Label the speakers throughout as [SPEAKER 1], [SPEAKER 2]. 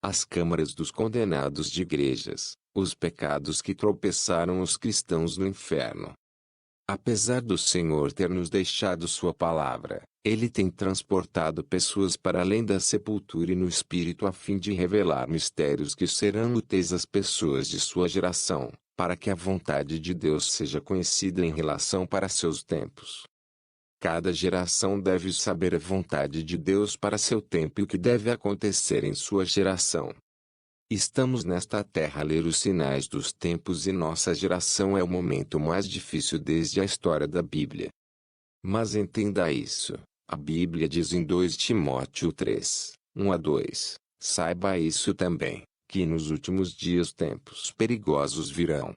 [SPEAKER 1] as câmaras dos condenados de igrejas, os pecados que tropeçaram os cristãos no inferno. Apesar do Senhor ter nos deixado sua palavra, Ele tem transportado pessoas para além da sepultura e no Espírito a fim de revelar mistérios que serão úteis às pessoas de sua geração, para que a vontade de Deus seja conhecida em relação para seus tempos. Cada geração deve saber a vontade de Deus para seu tempo e o que deve acontecer em sua geração. Estamos nesta terra a ler os sinais dos tempos e nossa geração é o momento mais difícil desde a história da Bíblia. Mas entenda isso, a Bíblia diz em 2 Timóteo 3, 1-2, saiba isso também, que nos últimos dias tempos perigosos virão.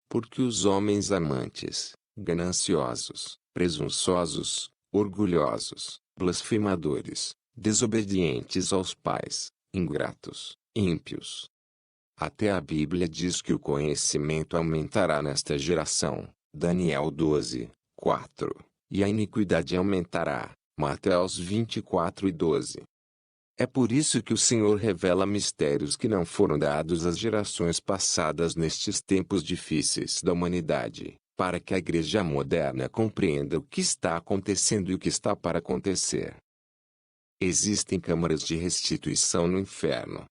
[SPEAKER 1] Porque os homens amantes, gananciosos, presunçosos, orgulhosos, blasfemadores, desobedientes aos pais, ingratos, ímpios. Até a Bíblia diz que o conhecimento aumentará nesta geração, Daniel 12, 4, e a iniquidade aumentará, Mateus 24:12. É por isso que o Senhor revela mistérios que não foram dados às gerações passadas nestes tempos difíceis da humanidade, para que a igreja moderna compreenda o que está acontecendo e o que está para acontecer. Existem câmaras de restituição no inferno.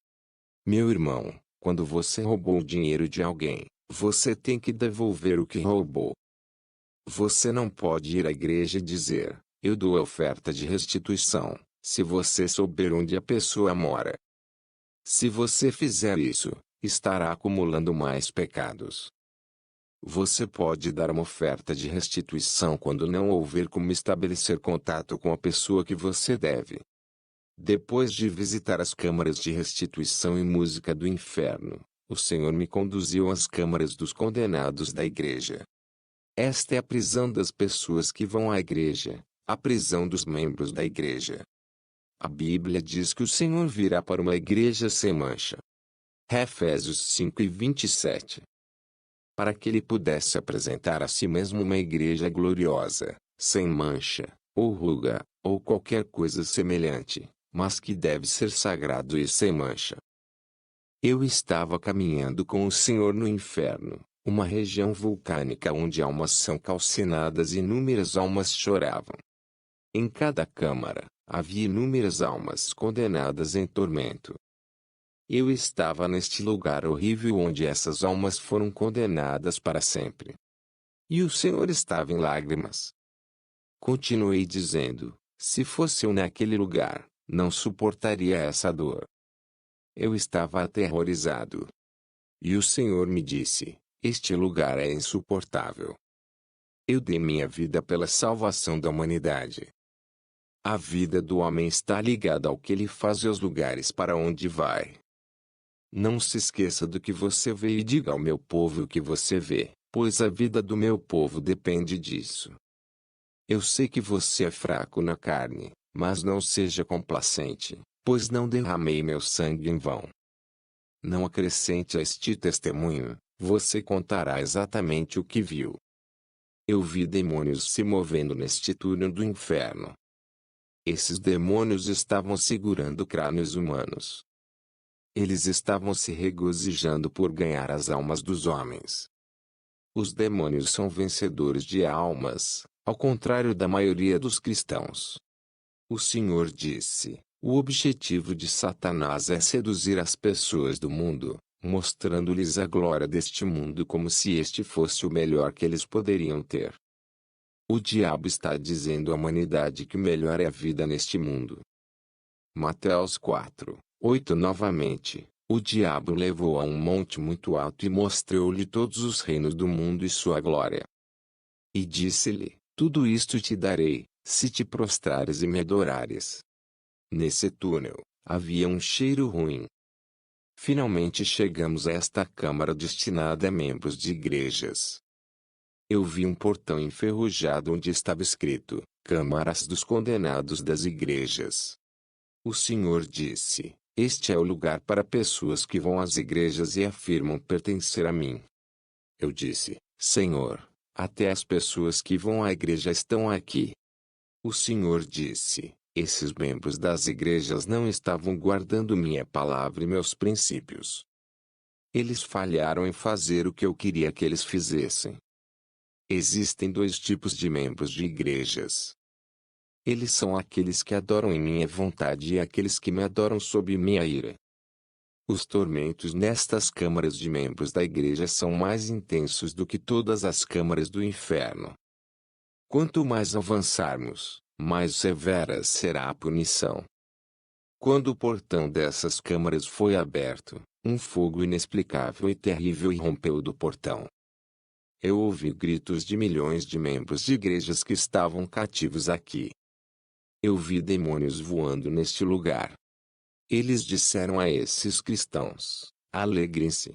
[SPEAKER 1] Meu irmão, quando você roubou o dinheiro de alguém, você tem que devolver o que roubou. Você não pode ir à igreja e dizer, eu dou a oferta de restituição, se você souber onde a pessoa mora. Se você fizer isso, estará acumulando mais pecados. Você pode dar uma oferta de restituição quando não houver como estabelecer contato com a pessoa que você deve. Depois de visitar as câmaras de restituição e música do inferno, o Senhor me conduziu às câmaras dos condenados da igreja. Esta é a prisão das pessoas que vão à igreja, a prisão dos membros da igreja. A Bíblia diz que o Senhor virá para uma igreja sem mancha. Efésios 5:27. Para que ele pudesse apresentar a si mesmo uma igreja gloriosa, sem mancha, ou ruga, ou qualquer coisa semelhante, mas que deve ser sagrado e sem mancha. Eu estava caminhando com o Senhor no inferno, uma região vulcânica onde almas são calcinadas e inúmeras almas choravam. Em cada câmara, havia inúmeras almas condenadas em tormento. Eu estava neste lugar horrível onde essas almas foram condenadas para sempre. E o Senhor estava em lágrimas. Continuei dizendo, se fosse eu naquele lugar, não suportaria essa dor. Eu estava aterrorizado. E o Senhor me disse, este lugar é insuportável. Eu dei minha vida pela salvação da humanidade. A vida do homem está ligada ao que ele faz e aos lugares para onde vai. Não se esqueça do que você vê e diga ao meu povo o que você vê, pois a vida do meu povo depende disso. Eu sei que você é fraco na carne, mas não seja complacente, pois não derramei meu sangue em vão. Não acrescente a este testemunho, você contará exatamente o que viu. Eu vi demônios se movendo neste túnel do inferno. Esses demônios estavam segurando crânios humanos. Eles estavam se regozijando por ganhar as almas dos homens. Os demônios são vencedores de almas, ao contrário da maioria dos cristãos. O Senhor disse, o objetivo de Satanás é seduzir as pessoas do mundo, mostrando-lhes a glória deste mundo como se este fosse o melhor que eles poderiam ter. O diabo está dizendo à humanidade que o melhor é a vida neste mundo. Mateus 4:8 Novamente, o diabo levou a um monte muito alto e mostrou-lhe todos os reinos do mundo e sua glória. E disse-lhe, tudo isto te darei, se te prostrares e me adorares. Nesse túnel, havia um cheiro ruim. Finalmente chegamos a esta câmara destinada a membros de igrejas. Eu vi um portão enferrujado onde estava escrito, Câmaras dos Condenados das Igrejas. O Senhor disse, este é o lugar para pessoas que vão às igrejas e afirmam pertencer a mim. Eu disse, Senhor, até as pessoas que vão à igreja estão aqui. O Senhor disse, Esses membros das igrejas não estavam guardando minha palavra e meus princípios. Eles falharam em fazer o que eu queria que eles fizessem. Existem dois tipos de membros de igrejas. Eles são aqueles que adoram em minha vontade e aqueles que me adoram sob minha ira. Os tormentos nestas câmaras de membros da igreja são mais intensos do que todas as câmaras do inferno. Quanto mais avançarmos, mais severa será a punição. Quando o portão dessas câmaras foi aberto, um fogo inexplicável e terrível irrompeu do portão. Eu ouvi gritos de milhões de membros de igrejas que estavam cativos aqui. Eu vi demônios voando neste lugar. Eles disseram a esses cristãos: alegrem-se.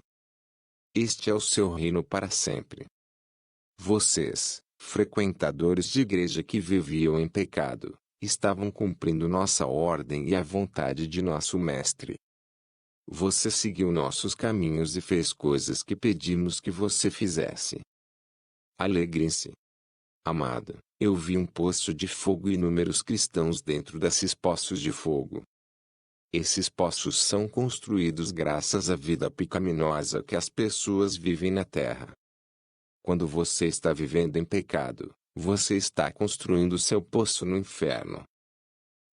[SPEAKER 1] Este é o seu reino para sempre. Vocês, frequentadores de igreja que viviam em pecado, estavam cumprindo nossa ordem e a vontade de nosso Mestre. Você seguiu nossos caminhos e fez coisas que pedimos que você fizesse. Alegrem-se. Amado, eu vi um poço de fogo e inúmeros cristãos dentro desses poços de fogo. Esses poços são construídos graças à vida pecaminosa que as pessoas vivem na terra. Quando você está vivendo em pecado, você está construindo seu poço no inferno.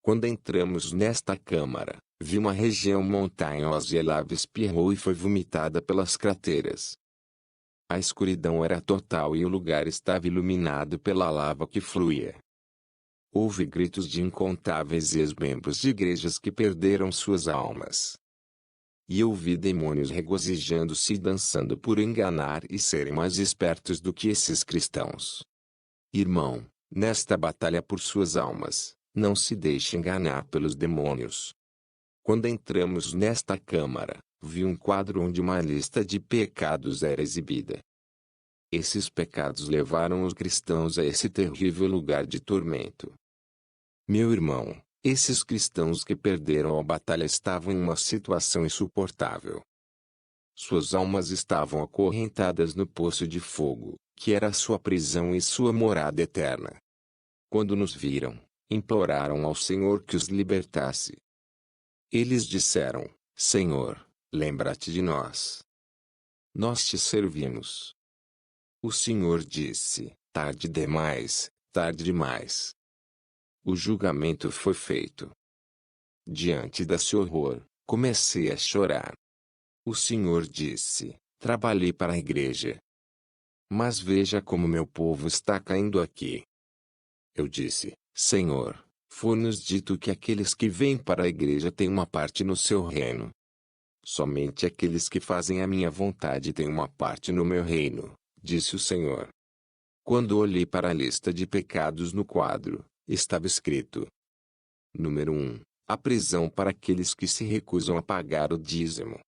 [SPEAKER 1] Quando entramos nesta câmara, vi uma região montanhosa e a lava espirrou e foi vomitada pelas crateras. A escuridão era total e o lugar estava iluminado pela lava que fluía. Houve gritos de incontáveis ex-membros de igrejas que perderam suas almas. E eu vi demônios regozijando-se e dançando por enganar e serem mais espertos do que esses cristãos. Irmão, nesta batalha por suas almas, não se deixe enganar pelos demônios. Quando entramos nesta câmara, vi um quadro onde uma lista de pecados era exibida. Esses pecados levaram os cristãos a esse terrível lugar de tormento. Meu irmão, esses cristãos que perderam a batalha estavam em uma situação insuportável. Suas almas estavam acorrentadas no poço de fogo, que era sua prisão e sua morada eterna. Quando nos viram, imploraram ao Senhor que os libertasse. Eles disseram: Senhor, lembra-te de nós. Nós te servimos. O Senhor disse: tarde demais, tarde demais. O julgamento foi feito. Diante desse horror, comecei a chorar. O Senhor disse: trabalhei para a igreja. Mas veja como meu povo está caindo aqui. Eu disse: Senhor, foi-nos dito que aqueles que vêm para a igreja têm uma parte no seu reino. Somente aqueles que fazem a minha vontade têm uma parte no meu reino, disse o Senhor. Quando olhei para a lista de pecados no quadro, estava escrito: Número 1. A prisão para aqueles que se recusam a pagar o dízimo.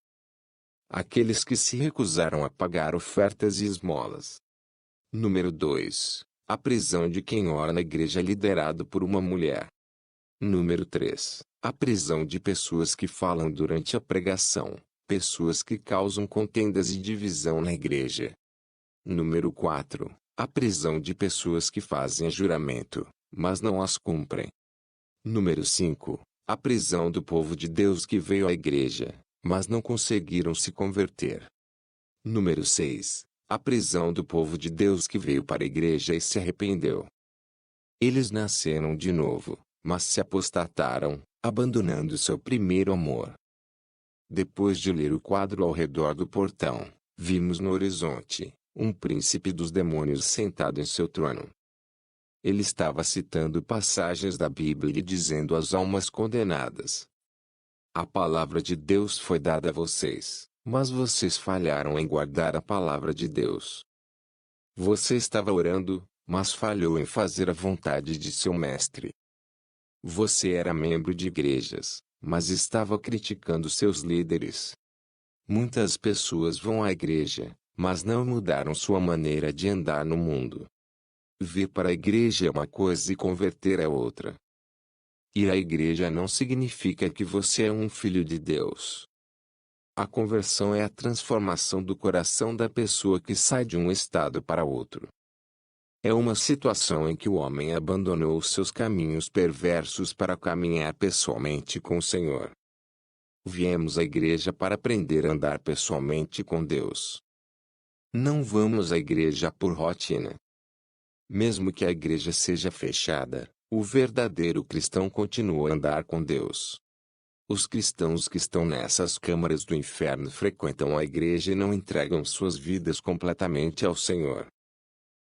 [SPEAKER 1] Aqueles que se recusaram a pagar ofertas e esmolas. Número 2. A prisão de quem ora na igreja liderado por uma mulher. Número 3. A prisão de pessoas que falam durante a pregação, pessoas que causam contendas e divisão na igreja. Número 4. A prisão de pessoas que fazem juramento, mas não as cumprem. Número 5. A prisão do povo de Deus que veio à igreja, mas não conseguiram se converter. Número 6. A prisão do povo de Deus que veio para a igreja e se arrependeu. Eles nasceram de novo, mas se apostataram, abandonando seu primeiro amor. Depois de ler o quadro ao redor do portão, vimos no horizonte um príncipe dos demônios sentado em seu trono. Ele estava citando passagens da Bíblia e dizendo às almas condenadas: a palavra de Deus foi dada a vocês, mas vocês falharam em guardar a palavra de Deus. Você estava orando, mas falhou em fazer a vontade de seu mestre. Você era membro de igrejas, mas estava criticando seus líderes. Muitas pessoas vão à igreja, mas não mudaram sua maneira de andar no mundo. Vir para a igreja é uma coisa e converter é outra. Ir à igreja não significa que você é um filho de Deus. A conversão é a transformação do coração da pessoa que sai de um estado para outro. É uma situação em que o homem abandonou seus caminhos perversos para caminhar pessoalmente com o Senhor. Viemos à igreja para aprender a andar pessoalmente com Deus. Não vamos à igreja por rotina. Mesmo que a igreja seja fechada, o verdadeiro cristão continua a andar com Deus. Os cristãos que estão nessas câmaras do inferno frequentam a igreja e não entregam suas vidas completamente ao Senhor.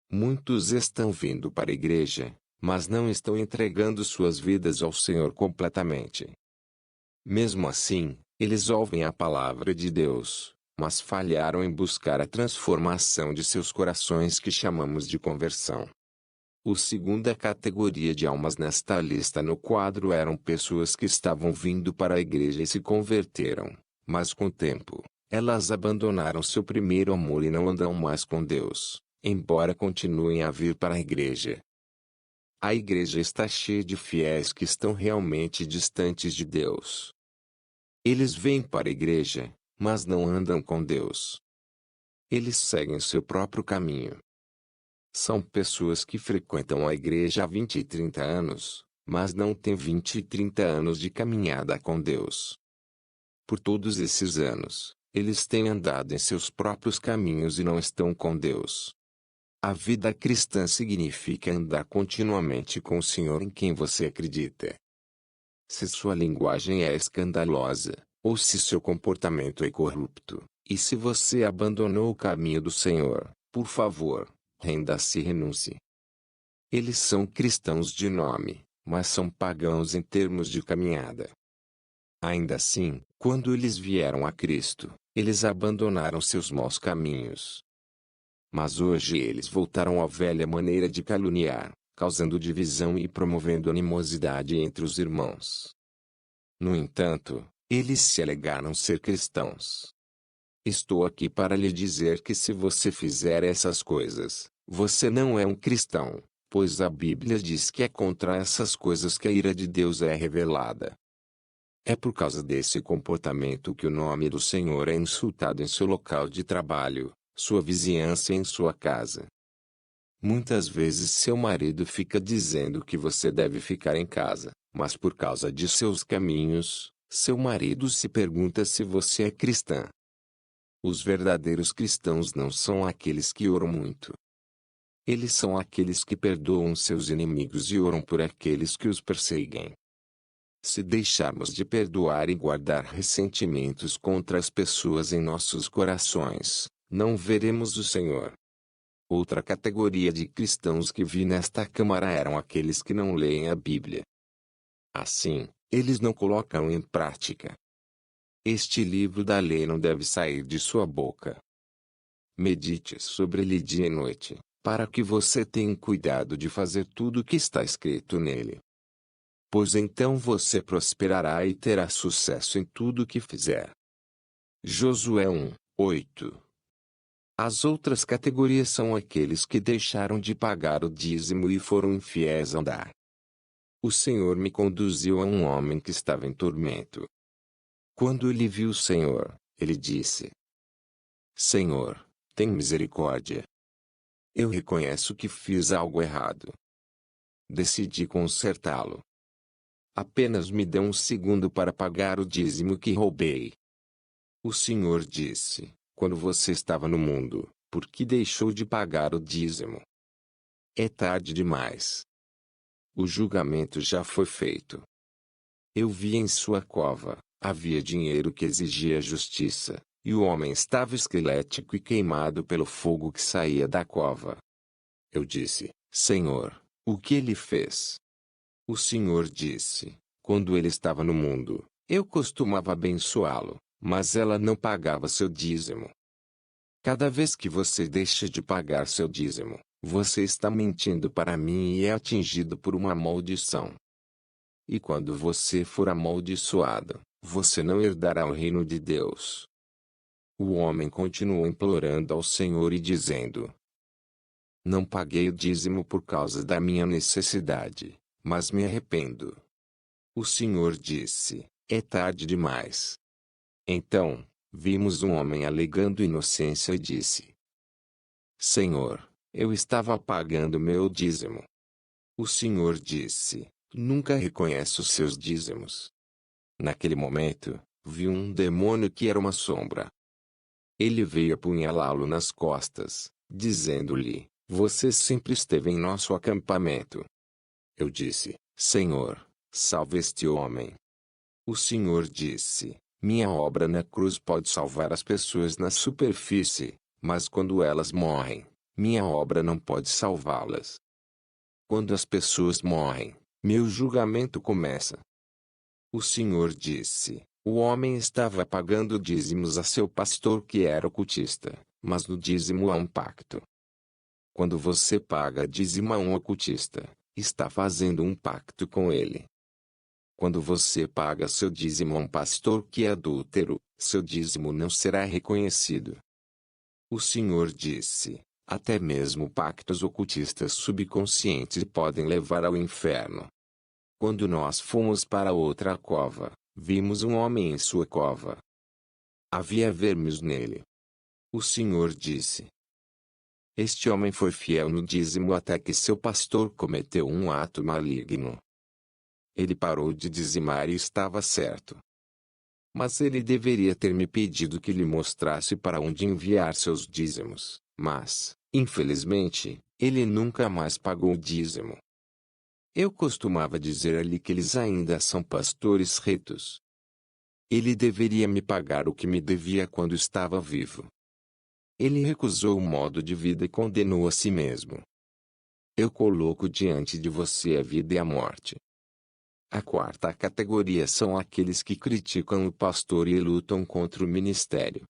[SPEAKER 1] Muitos estão vindo para a igreja, mas não estão entregando suas vidas ao Senhor completamente. Mesmo assim, eles ouvem a palavra de Deus, mas falharam em buscar a transformação de seus corações que chamamos de conversão. A segunda categoria de almas nesta lista no quadro eram pessoas que estavam vindo para a igreja e se converteram, mas com o tempo, elas abandonaram seu primeiro amor e não andam mais com Deus, embora continuem a vir para a igreja. A igreja está cheia de fiéis que estão realmente distantes de Deus. Eles vêm para a igreja, mas não andam com Deus. Eles seguem seu próprio caminho. São pessoas que frequentam a igreja há 20 e 30 anos, mas não têm 20 e 30 anos de caminhada com Deus. Por todos esses anos, eles têm andado em seus próprios caminhos e não estão com Deus. A vida cristã significa andar continuamente com o Senhor em quem você acredita. Se sua linguagem é escandalosa, ou se seu comportamento é corrupto, e se você abandonou o caminho do Senhor, por favor, renda-se e renuncie. Eles são cristãos de nome, mas são pagãos em termos de caminhada. Ainda assim, quando eles vieram a Cristo, eles abandonaram seus maus caminhos. Mas hoje eles voltaram à velha maneira de caluniar, causando divisão e promovendo animosidade entre os irmãos. No entanto, eles se alegaram ser cristãos. Estou aqui para lhe dizer que se você fizer essas coisas, você não é um cristão, pois a Bíblia diz que é contra essas coisas que a ira de Deus é revelada. É por causa desse comportamento que o nome do Senhor é insultado em seu local de trabalho, sua vizinhança e em sua casa. Muitas vezes seu marido fica dizendo que você deve ficar em casa, mas por causa de seus caminhos, seu marido se pergunta se você é cristã. Os verdadeiros cristãos não são aqueles que oram muito. Eles são aqueles que perdoam seus inimigos e oram por aqueles que os perseguem. Se deixarmos de perdoar e guardar ressentimentos contra as pessoas em nossos corações, não veremos o Senhor. Outra categoria de cristãos que vi nesta câmara eram aqueles que não leem a Bíblia. Assim, eles não colocam em prática. Este livro da lei não deve sair de sua boca. Medite sobre ele dia e noite, para que você tenha cuidado de fazer tudo o que está escrito nele. Pois então você prosperará e terá sucesso em tudo o que fizer. Josué 1:8. As outras categorias são aqueles que deixaram de pagar o dízimo e foram infiéis a andar. O Senhor me conduziu a um homem que estava em tormento. Quando ele viu o Senhor, ele disse: Senhor, tem misericórdia. Eu reconheço que fiz algo errado. Decidi consertá-lo. Apenas me dê um segundo para pagar o dízimo que roubei. O Senhor disse: quando você estava no mundo, por que deixou de pagar o dízimo? É tarde demais. O julgamento já foi feito. Eu vi em sua cova, havia dinheiro que exigia justiça, e o homem estava esquelético e queimado pelo fogo que saía da cova. Eu disse: Senhor, o que ele fez? O Senhor disse: quando ele estava no mundo, eu costumava abençoá-lo, mas ela não pagava seu dízimo. Cada vez que você deixa de pagar seu dízimo, você está mentindo para mim e é atingido por uma maldição. E quando você for amaldiçoado, você não herdará o reino de Deus. O homem continuou implorando ao Senhor e dizendo: não paguei o dízimo por causa da minha necessidade, mas me arrependo. O Senhor disse: é tarde demais. Então, vimos um homem alegando inocência e disse: Senhor, Eu estava pagando meu dízimo. O Senhor disse: Nunca reconheço os seus dízimos. Naquele momento, vi um demônio que era uma sombra. Ele veio apunhalá-lo nas costas, dizendo-lhe: Você sempre esteve em nosso acampamento. Eu disse: Senhor, salve este homem. O Senhor disse: Minha obra na cruz pode salvar as pessoas na superfície, mas quando elas morrem, minha obra não pode salvá-las. Quando as pessoas morrem, meu julgamento começa. O Senhor disse: O homem estava pagando dízimos a seu pastor que era ocultista, mas no dízimo há um pacto. Quando você paga dízimo a um ocultista, está fazendo um pacto com ele. Quando você paga seu dízimo a um pastor que é adúltero, seu dízimo não será reconhecido. O Senhor disse: Até mesmo pactos ocultistas subconscientes podem levar ao inferno. Quando nós fomos para outra cova, vimos um homem em sua cova. Havia vermes nele. O Senhor disse: Este homem foi fiel no dízimo até que seu pastor cometeu um ato maligno. Ele parou de dizimar e estava certo. Mas ele deveria ter me pedido que lhe mostrasse para onde enviar seus dízimos, mas, infelizmente, ele nunca mais pagou o dízimo. Eu costumava dizer-lhe que eles ainda são pastores retos. Ele deveria me pagar o que me devia quando estava vivo. Ele recusou o modo de vida e condenou a si mesmo. Eu coloco diante de você a vida e a morte. A quarta categoria são aqueles que criticam o pastor e lutam contra o ministério.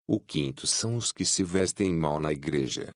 [SPEAKER 1] O quinto são os que se vestem mal na igreja.